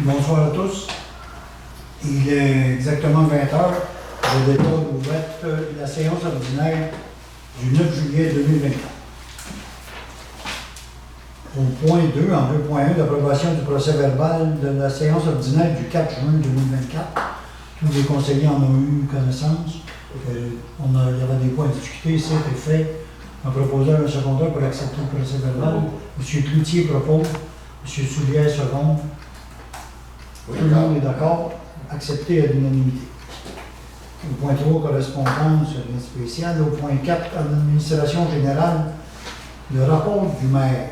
Bonsoir à tous. Il est exactement 20h. Je déclare ouverte la séance ordinaire du 9 juillet 2024. Au point 2, en 2.1, l'approbation du procès verbal de la séance ordinaire du 4 juin 2024. Tous les conseillers en ont eu connaissance. Il y avait des points à discuter, c'était fait. Un proposeur, un secondeur pour accepter le procès verbal. M. Cloutier propose. M. Soulière seconde. Tout le monde est d'accord. Accepté à l'unanimité. Au point 3, correspondance, rien spécial. Au point 4, en administration générale, le rapport du maire.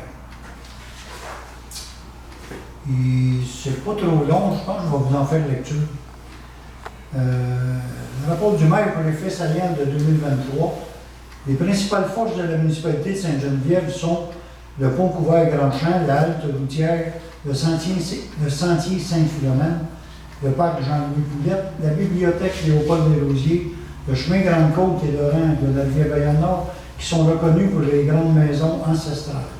C'est pas trop long, je pense que je vais vous en faire lecture. Le rapport du maire pour les faits saliants de 2023. Les principales forces de la municipalité de Sainte-Geneviève sont le pont couvert Grand-Champ, la halte routière, le sentier Sainte-Philomène, le parc Jean-Louis Poulette, la bibliothèque Léopold-Desrosiers, le chemin Grande-Côte et le rang de la Rivière-Bayonne-Nord, qui sont reconnus pour les grandes maisons ancestrales.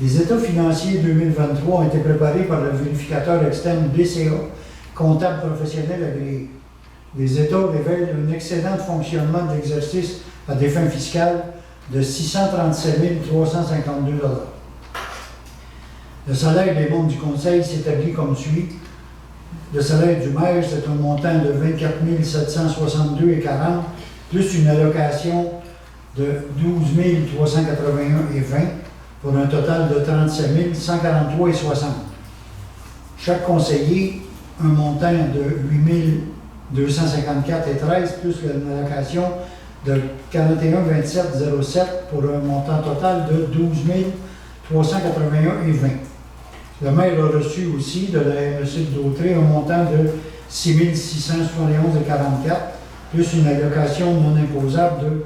Les états financiers 2023 ont été préparés par le vérificateur externe BCA, comptable professionnel agréé. Les états révèlent un excédent de fonctionnement de l'exercice à des fins fiscales de 637 352 $. Le salaire des membres du conseil s'établit comme suit. Le salaire du maire, c'est un montant de 24 762,40 $, plus une allocation de 12 381,20 $, pour un total de 37 143,60 $. Chaque conseiller, un montant de 8 254,13 $, plus une allocation de 41,27,07 $ pour un montant total de 12 381,20 $. Le maire a reçu aussi de la MRC de Dautrey un montant de 6 671,44 $, plus une allocation non imposable de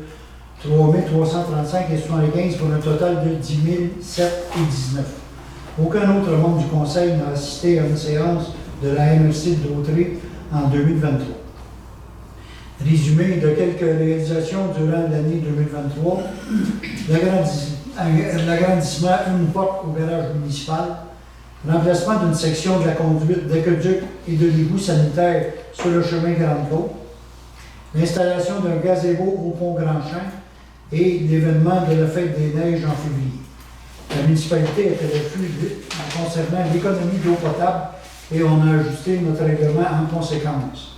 3 335,75 $ pour un total de 10 719 $. Aucun autre membre du conseil n'a assisté à une séance de la MRC de Dautrey en 2023. Résumé de quelques réalisations durant l'année 2023, l'agrandissement une porte au garage municipal, remplacement d'une section de la conduite d'aqueduc et de l'égout sanitaire sur le chemin Grande-Côte, l'installation d'un gazebo au pont Grand-Champ et l'événement de la fête des neiges en février. La municipalité était à l'affût concernant l'économie d'eau potable et on a ajusté notre règlement en conséquence.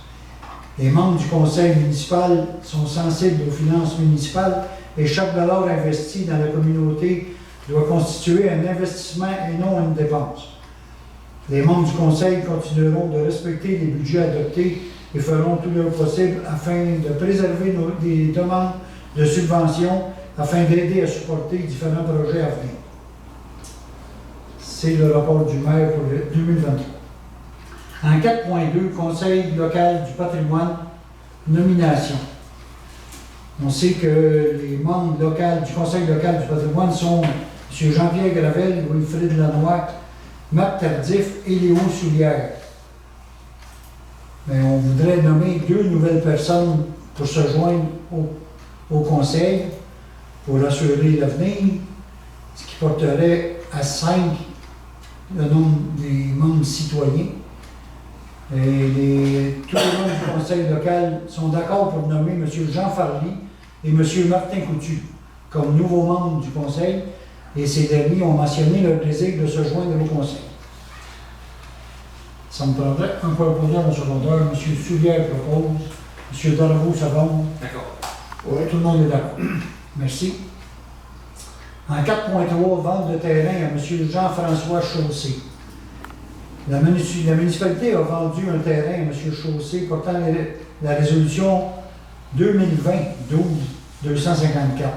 Les membres du conseil municipal sont sensibles aux finances municipales et chaque dollar investi dans la communauté doit constituer un investissement et non une dépense. Les membres du conseil continueront de respecter les budgets adoptés et feront tout leur possible afin de préserver les demandes de subventions afin d'aider à supporter différents projets à venir. C'est le rapport du maire pour 2023. En 4.2, Conseil local du patrimoine, nomination. On sait que les membres du Conseil local du patrimoine sont M. Jean-Pierre Gravel, Wilfrid Lanois, Marc Tardif et Léo Soulière. Mais on voudrait nommer 2 nouvelles personnes pour se joindre au Conseil pour assurer l'avenir, ce qui porterait à 5 le nombre des membres citoyens. Tous les membres du conseil local sont d'accord pour nommer M. Jean Farly et M. Martin Coutu comme nouveaux membres du conseil, et ces derniers ont mentionné leur désir de se joindre au conseil. Ça me prendrait un proposeur en secondaire. M. Soulière propose, M. Darvaux seconde. D'accord. Oui, tout le monde est d'accord. Merci. En 4.3, vente de terrain à M. Jean-François Chaussé. La municipalité a vendu un terrain à M. Chaussé portant la résolution 2020-12-254.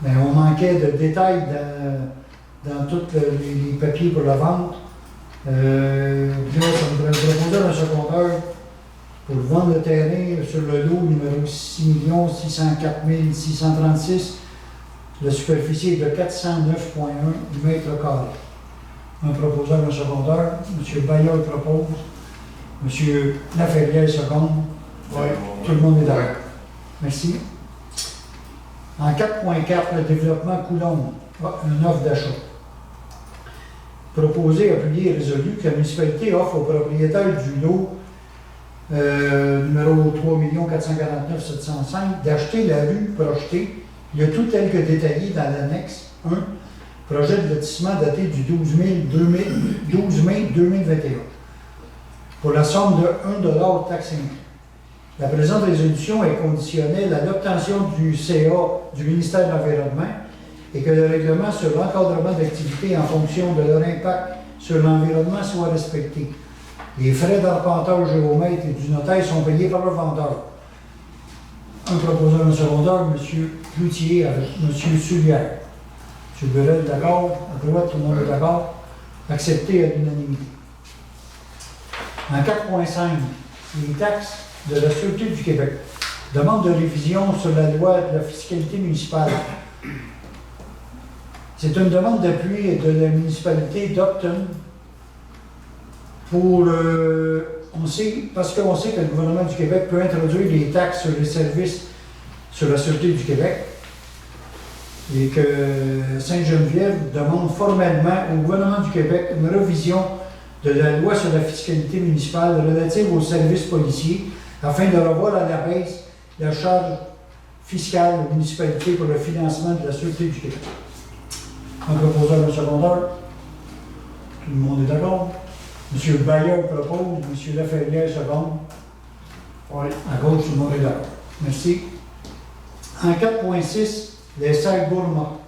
Mais on manquait de détails dans tous les papiers pour la vente. Là, ça me proposait un secondaire pour vendre le terrain sur le lot numéro 6 604 636. La superficie est de 409,1 mètres carrés. Un proposeur, un secondaire. M. Bayeul propose. M. Laferrière seconde. Oui, tout le monde est d'accord. Merci. En 4.4, le développement Coulombe, une offre d'achat. proposé, appuyé et résolu que la municipalité offre aux propriétaires du lot numéro 3 449 705 d'acheter la rue projetée, le tout tel que détaillé dans l'annexe 1, projet de lotissement daté du 12 mai 2021, pour la somme de 1 $ taxe inclus. La présente résolution est conditionnelle à l'obtention du CA du ministère de l'Environnement et que le règlement sur l'encadrement d'activités en fonction de leur impact sur l'environnement soit respecté. Les frais d'arpentage géomètre et du notaire sont payés par le vendeur. Un proposeur, un secondeur, M. Cloutier avec M. Soulière. M. Burel, d'accord. À droite, tout le monde est d'accord. Accepté à l'unanimité. En 4.5, les taxes de la Sûreté du Québec. Demande de révision sur la loi de la fiscalité municipale. C'est une demande d'appui de la municipalité d'Upton pour, parce qu'on sait que le gouvernement du Québec peut introduire des taxes sur les services sur la Sûreté du Québec et que Sainte-Geneviève demande formellement au gouvernement du Québec une révision de la loi sur la fiscalité municipale relative aux services policiers afin de revoir à la baisse la charge fiscale aux municipalités pour le financement de la Sûreté du Québec. Un proposeur, un secondeur. Tout le monde est d'accord. M. Bayer propose, M. Laferrière seconde. Oui. À gauche, tout le monde est d'accord. Merci. En 4.6, les sacs gourmands.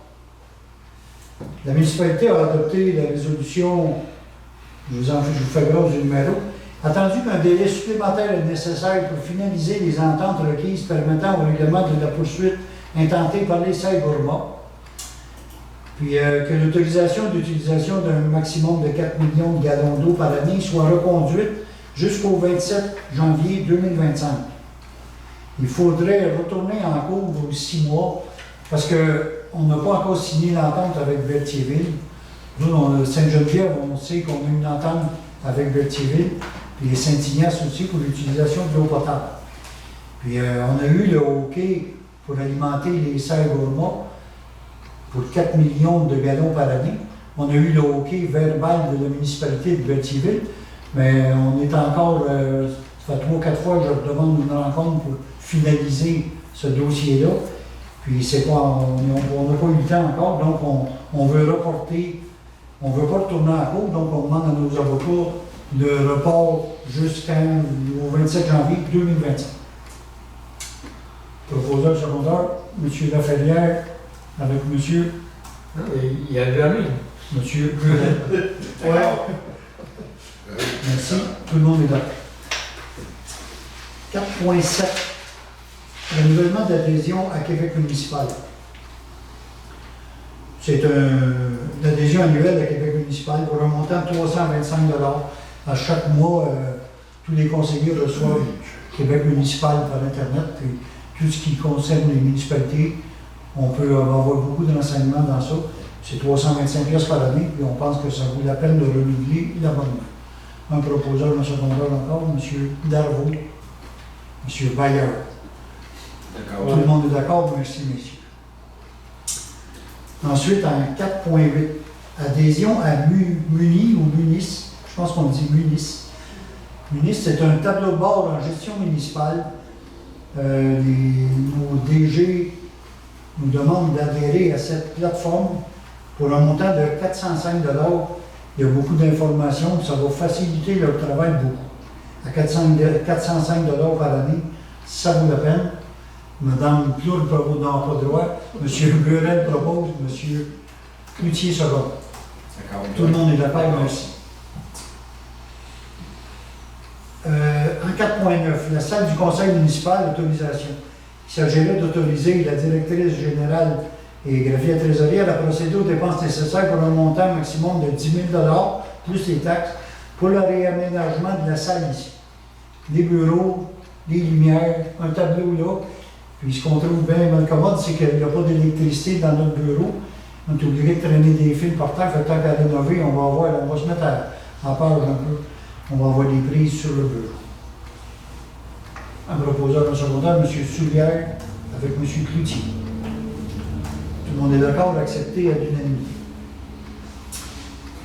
La municipalité a adopté la résolution, je vous fais grâce du numéro, attendu qu'un délai supplémentaire est nécessaire pour finaliser les ententes requises permettant au règlement de la poursuite intentée par les sacs gourmands. Puis que l'autorisation d'utilisation d'un maximum de 4 millions de gallons d'eau par année soit reconduite jusqu'au 27 janvier 2025. Il faudrait retourner en cours aux 6 mois parce qu'on n'a pas encore signé l'entente avec Berthierville. Nous, Sainte-Geneviève, on sait qu'on a une entente avec Berthierville et Saint-Ignace aussi pour l'utilisation de l'eau potable. Puis on a eu le hockey pour alimenter les serres gourmands pour 4 millions de gallons par année. On a eu le hockey verbal de la municipalité de Berthierville, mais on est encore, ça fait 3 ou 4 fois que je demande une rencontre pour finaliser ce dossier-là. Puis c'est pas, on n'a pas eu le temps encore, donc on veut reporter, on ne veut pas retourner en cours, donc on demande à nos avocats le report jusqu'au 27 janvier 2025. Proposeur secondaire, M. Laferrière, avec M. Il y a le ami. M. Burel. Ouais. Merci. Tout le monde est d'accord. 4.7. Renouvellement d'adhésion à Québec municipal. C'est une adhésion annuelle à Québec municipal pour un montant de 325 $ à chaque mois. Tous les conseillers reçoivent Québec municipal par Internet. Et tout ce qui concerne les municipalités, on peut avoir beaucoup de renseignements dans ça. C'est 325 $ par année, et on pense que ça vaut la peine de renouveler l'abonnement. Un proposeur, un secondaire encore, M. Darvaux, M. Bayer. Tout le monde est d'accord? Merci, messieurs. Ensuite, en 4.8, adhésion à MUNI ou MUNIS. Je pense qu'on dit MUNIS. MUNIS, c'est un tableau de bord en gestion municipale. Nos DG nous demandent d'adhérer à cette plateforme pour un montant de 405 $. Il y a beaucoup d'informations, ça va faciliter leur travail beaucoup. À 405 $ par année, ça vaut la peine. Mme Plourde propose dans pas droit, M. Burel propose, M. Cloutier second. Tout le monde est d'accord, merci. En 4.9, la salle du conseil municipal d'autorisation. Il s'agirait d'autoriser la directrice générale et greffier trésorière à procéder aux dépenses nécessaires pour un montant maximum de 10 000 $ plus les taxes pour le réaménagement de la salle ici. Des bureaux, des lumières, un tableau là. Puis ce qu'on trouve bien mal commode, c'est qu'il n'y a pas d'électricité dans notre bureau. On est obligé de traîner des fils par terre. Fait que tant qu'à rénover, on va se mettre en page un peu. On va avoir des prises sur le bureau. Un proposeur, un secondaire, M. Soulière avec M. Cloutier. Tout le monde est d'accord d'accepter à l'unanimité.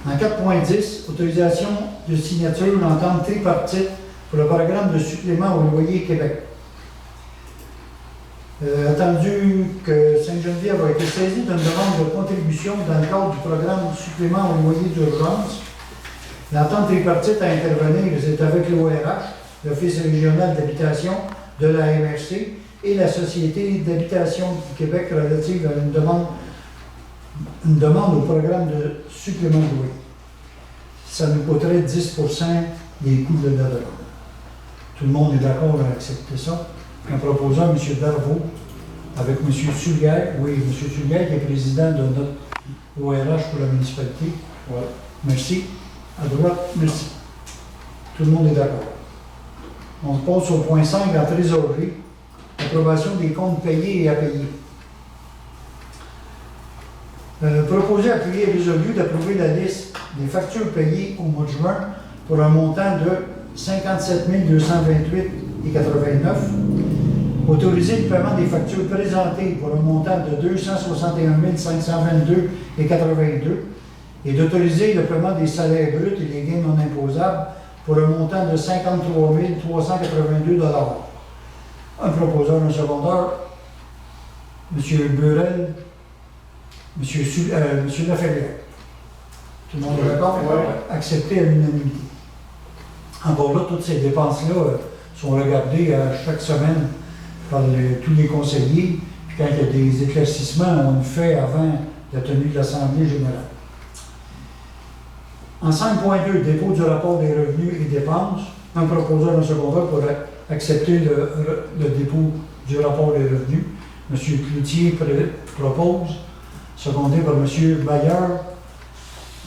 En 4.10, autorisation de signature d'entente tripartite pour le programme de supplément au loyer Québec. Attendu que Sainte-Geneviève a été saisie d'une demande de contribution dans le cadre du programme supplément au loyer d'urgence, l'entente tripartite à intervenir c'est avec l'ORH, l'Office régional d'habitation de la MRC, et la Société d'habitation du Québec relative à une demande au programme de supplément de loyer. Ça nous coûterait 10% des coûts de la demande. Tout le monde est d'accord à accepter ça. En proposant M. Darvaux avec M. Sullier, oui, M. Sullier qui est président de notre ORH pour la municipalité. Ouais. Merci. À droite, merci. Tout le monde est d'accord. On passe au point 5, la trésorerie. Approbation des comptes payés et à payer. Proposer à prier résolu d'approuver la liste des factures payées au mois de juin pour un montant de 57 228,89. Autoriser le paiement des factures présentées pour un montant de 261 522,82 et d'autoriser le paiement des salaires bruts et des gains non imposables pour un montant de 53 382 $. Un proposeur, un secondeur, M. Burel, M. Laferrière. Tout le monde est d'accord? Ouais. Accepté à l'unanimité. Encore là, toutes ces dépenses-là sont regardées chaque semaine par tous les conseillers. Puis quand il y a des éclaircissements, on le fait avant la tenue de l'Assemblée générale. En 5.2, dépôt du rapport des revenus et dépenses. Un proposeur, un secondeur pour accepter le dépôt du rapport des revenus. M. Cloutier propose, secondé par M. Bailleur.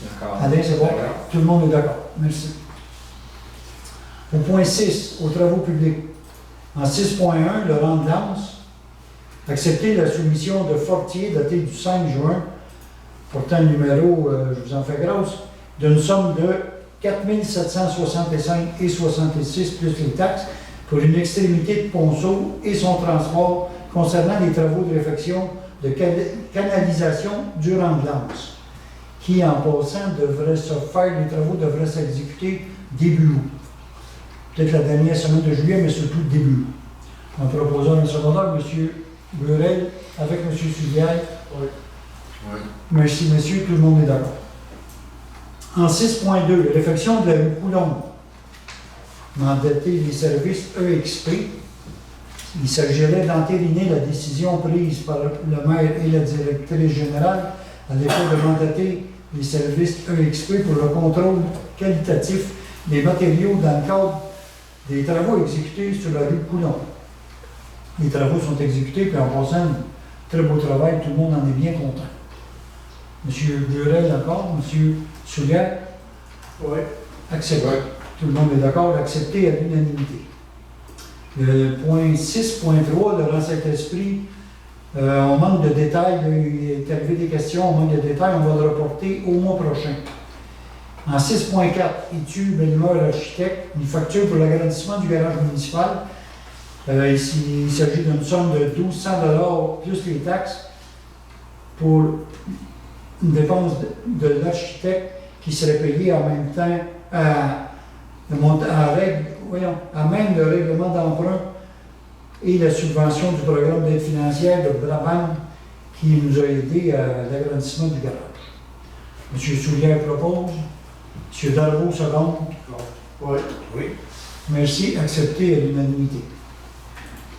D'accord. Alain, c'est bon? D'accord. Tout le monde est d'accord. Merci. Au point 6, aux travaux publics. En 6.1, le rang de lance. Accepter la soumission de Fortier datée du 5 juin, portant le numéro, je vous en fais grâce, d'une somme de 4 765,66 plus les taxes pour une extrémité de Ponceau et son transport concernant les travaux de réfection de canalisation du rang de lance, qui en passant devrait se faire, les travaux devraient s'exécuter début août. Peut-être la dernière semaine de juillet, mais surtout début août. En proposant un secondaire, M. Burel avec M. Sulière. Oui. Oui. Merci, monsieur, tout le monde est d'accord. En 6.2, réfection de la rue Coulombe. Mandater les services EXP. Il s'agirait d'entériner la décision prise par le maire et la directrice générale à l'effet de mandater les services EXP pour le contrôle qualitatif des matériaux dans le cadre des travaux exécutés sur la rue Coulombe. Les travaux sont exécutés, puis en passant, très beau travail, tout le monde en est bien content. M. Burel, d'accord? M. Soulier? Oui. Accepté. Oui. Tout le monde est d'accord, accepté à l'unanimité. Le point 6.3, le rang Saint-Esprit, on manque de détails, il est arrivé des questions, on manque de détails, on va le reporter au mois prochain. En 6.4, études Bellemeur Architecte, une facture pour l'agrandissement du garage municipal. Il s'agit d'une somme de 1200 $ plus les taxes pour une dépense de l'architecte qui serait payée en même temps à même le règlement d'emprunt et la subvention du programme d'aide financière de Brabant qui nous a aidés à l'agrandissement du garage. M. Soulier propose. M. Darvaux seconde. Oui. Oui. Merci, accepté à l'unanimité.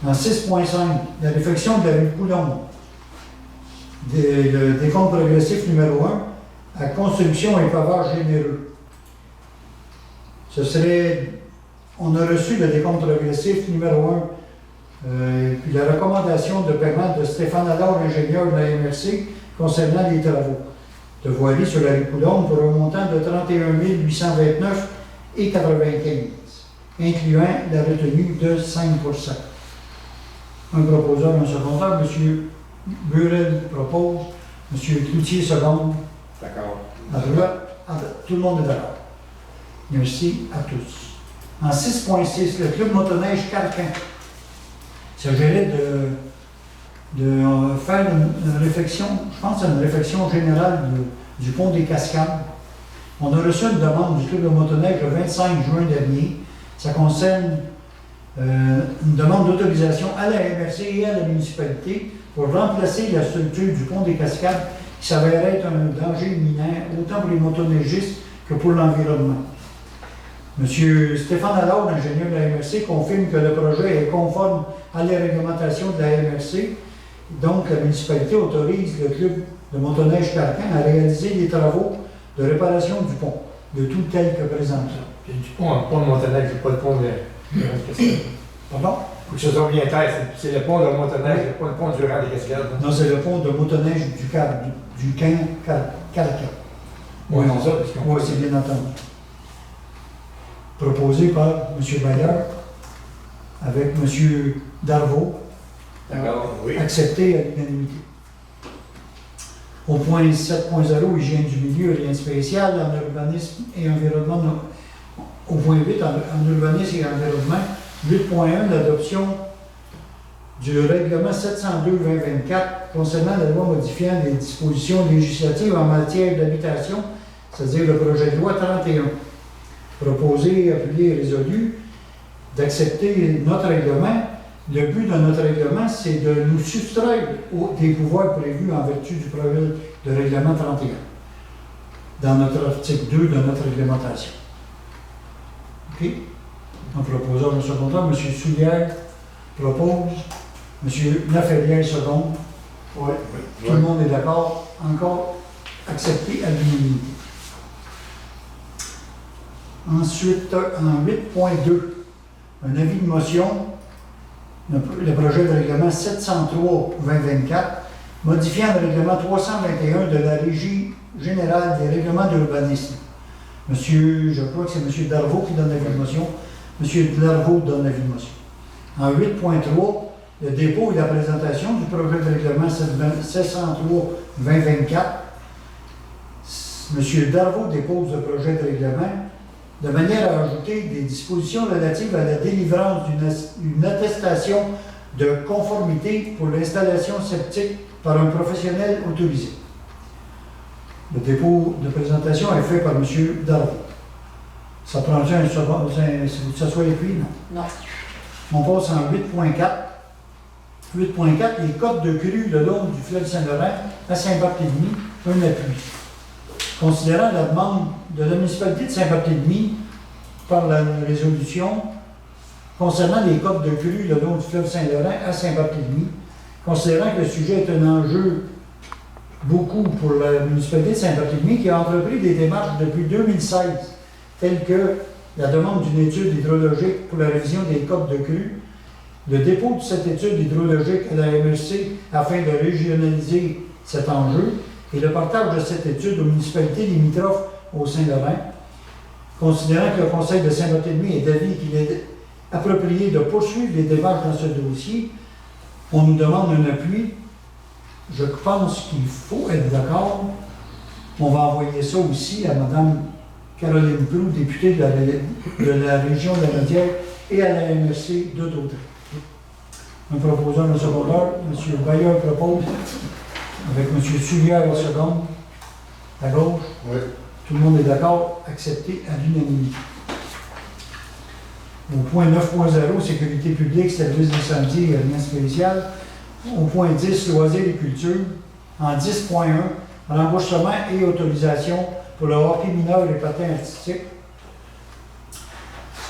En 6.5, la réfection de la rue Coulombe. Le décompte progressif numéro 1 à construction et pavage généreux. Ce serait, on a reçu le décompte progressif numéro 1, puis la recommandation de paiement de Stéphane Allard, ingénieur de la MRC, concernant les travaux de voirie sur la rue Coulombe pour un montant de 31 829,95, incluant la retenue de 5%. Un proposeur, un secondaire, M. Burel propose, M. Cloutier seconde. D'accord. À droite, tout le monde est d'accord. Merci à tous. En 6.6, le club motoneige Carcan. Il s'agirait de faire une réflexion, je pense à une réflexion générale du pont des Cascades. On a reçu une demande du Club de motoneige le 25 juin dernier. Ça concerne une demande d'autorisation à la MRC et à la municipalité pour remplacer la structure du pont des Cascades qui s'avère être un danger imminent autant pour les motoneigistes que pour l'environnement. Monsieur Stéphane Allard, l'ingénieur de la MRC, confirme que le projet est conforme à la réglementation de la MRC. Donc, la municipalité autorise le club de motoneige Carcan à réaliser les travaux de réparation du pont, de tout tel que présenté. Puis du pont de Montagnard, c'est pas le pont de Cascades. Pardon? Faut que ce soit bien clair, c'est le pont de Montagnard, c'est pas le pont du rang des Cascades. Non, c'est le pont de motoneige du Carcan. Oui, non, ça, parce qu'on... Oui, c'est bien entendu. Proposé par M. Bayard avec M. Darvaux. D'accord. Oui. Accepté à l'unanimité. Au point 7.0, hygiène du milieu, rien de spécial, en urbanisme et environnement. Au point 8, en urbanisme et environnement, 8.1, l'adoption du règlement 702-2024 concernant la loi modifiant les dispositions législatives en matière d'habitation, c'est-à-dire le projet de loi 31. Proposé, appuyé et résolu d'accepter notre règlement. Le but de notre règlement, c'est de nous soustraire des pouvoirs prévus en vertu du projet de règlement 31, dans notre article 2 de notre réglementation. OK? En proposant le second, M. Soulière propose, M. Laferrière seconde. Oui. Tout le monde est d'accord? Encore accepté à l'unanimité. Ensuite, en 8.2, un avis de motion, le projet de règlement 703-2024, modifiant le règlement 321 de la Régie générale des règlements d'urbanisme. Monsieur, je crois que c'est M. Darvaux qui donne l'avis de motion. M. Darvaux donne l'avis de motion. En 8.3, le dépôt et la présentation du projet de règlement 703-2024. M. Darvaux dépose le projet de règlement de manière à ajouter des dispositions relatives à la délivrance d'une attestation de conformité pour l'installation septique par un professionnel autorisé. Le dépôt de présentation est fait par M. Darvaux. Ça prend-tu un second, ça soit écrit, non? Non. On passe en 8.4. 8.4, les cotes de crue le long du fleuve Saint-Laurent à Saint-Barthélemy, un appui. Considérant la demande de la municipalité de Saint-Barthélemy par la résolution concernant les cotes de crue le long du fleuve Saint-Laurent à Saint-Barthélemy, considérant que le sujet est un enjeu beaucoup pour la municipalité de Saint-Barthélemy qui a entrepris des démarches depuis 2016, telles que la demande d'une étude hydrologique pour la révision des cotes de crue, le dépôt de cette étude hydrologique à la MRC afin de régionaliser cet enjeu, et le partage de cette étude aux municipalités limitrophes au Saint-Laurent, considérant que le Conseil de Saint-Barthélemy est d'avis qu'il est approprié de poursuivre les démarches dans ce dossier, on nous demande un appui. Je pense qu'il faut être d'accord. On va envoyer ça aussi à Mme Caroline Proulx, députée de la région de la Nodière, et à la MRC de Daudet. Un proposeur de secondaire, M. Bayard propose, avec M. Soulière en seconde, à gauche. Oui. Tout le monde est d'accord, accepté à l'unanimité. Au point 9.0, sécurité publique, service d'incendie, rien de spécial. Au point 10, loisirs et culture. En 10.1, remboursement et autorisation pour le hockey mineur et patin artistique.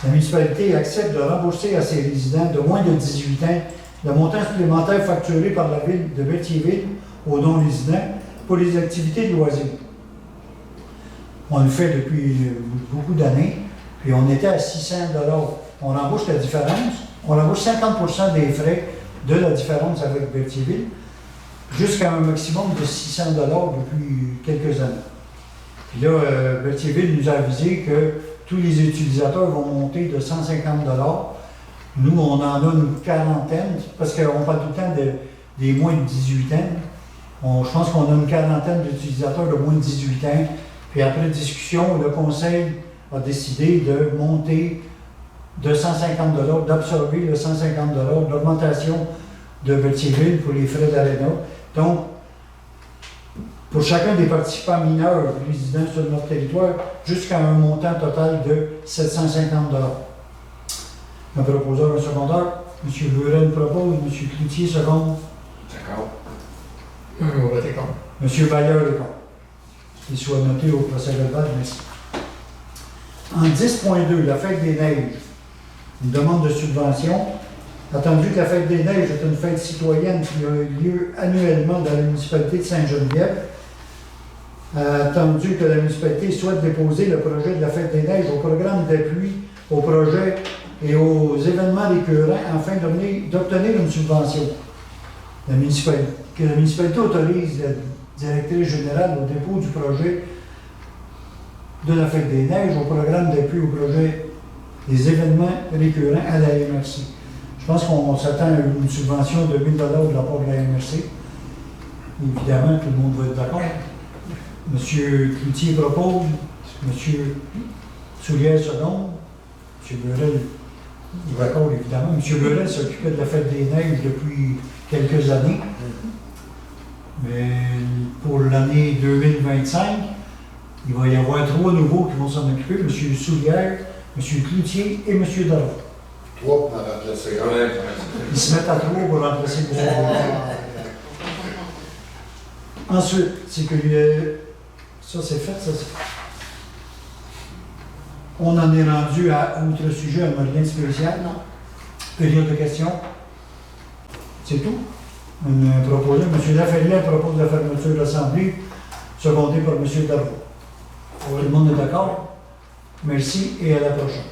La municipalité accepte de rembourser à ses résidents de moins de 18 ans le montant supplémentaire facturé par la ville de Berthierville aux non-résidents pour les activités de loisirs. On le fait depuis beaucoup d'années, puis on était à 600 $. On rembourse la différence, on rembourse 50% des frais de la différence avec Berthierville, jusqu'à un maximum de 600 $ depuis quelques années. Puis là, Berthierville nous a avisé que tous les utilisateurs vont monter de 150 $. Nous, on en a une quarantaine, parce qu'on parle tout le temps des moins de 18 ans. Je pense qu'on a une quarantaine d'utilisateurs de moins de 18 ans. Puis après discussion, le conseil a décidé de monter de 150 $, d'absorber le 150 $ d'augmentation de Berthierville pour les frais d'aréna. Donc, pour chacun des participants mineurs résidant sur notre territoire jusqu'à un montant total de 750 $. Un proposeur, un secondeur. M. Burel propose, M. Cloutier seconde, D'accord. On va voter contre. M. Bailleur est contre. Qu'il soit noté au procès verbal, merci. En 10.2, la fête des neiges, une demande de subvention. Attendu que la fête des neiges est une fête citoyenne qui a lieu annuellement dans la municipalité de Sainte-Geneviève, attendu que la municipalité souhaite déposer le projet de la fête des neiges au programme d'appui aux projets et aux événements récurrents afin d'obtenir une subvention. Que la municipalité autorise la directrice générale au dépôt du projet de la fête des neiges au programme d'appui au projet des événements récurrents à la MRC. Je pense qu'on s'attend à une subvention de 1 000 $ de la part de la MRC. Évidemment, tout le monde va être d'accord. M. Cloutier propose, M. Soulière seconde, M. Burel est d'accord, évidemment. M. Burel s'occupait de la fête des neiges depuis quelques années. Mais pour l'année 2025, il va y avoir 3 nouveaux qui vont s'en occuper, M. Soulière, M. Cloutier et M. Darvaux. 3 pour m'en remplacer un. Ouais. Ils se mettent à 3 pour remplacer M. Burel. Ensuite, c'est que ça c'est fait, ça c'est fait. On en est rendu à autre sujet, un rien de spécial. Non. Période de questions. C'est tout. Une proposition. M. Laferrière propose la fermeture de l'Assemblée, secondée par M. Darvaux. Tout le monde est d'accord? Merci et à la prochaine.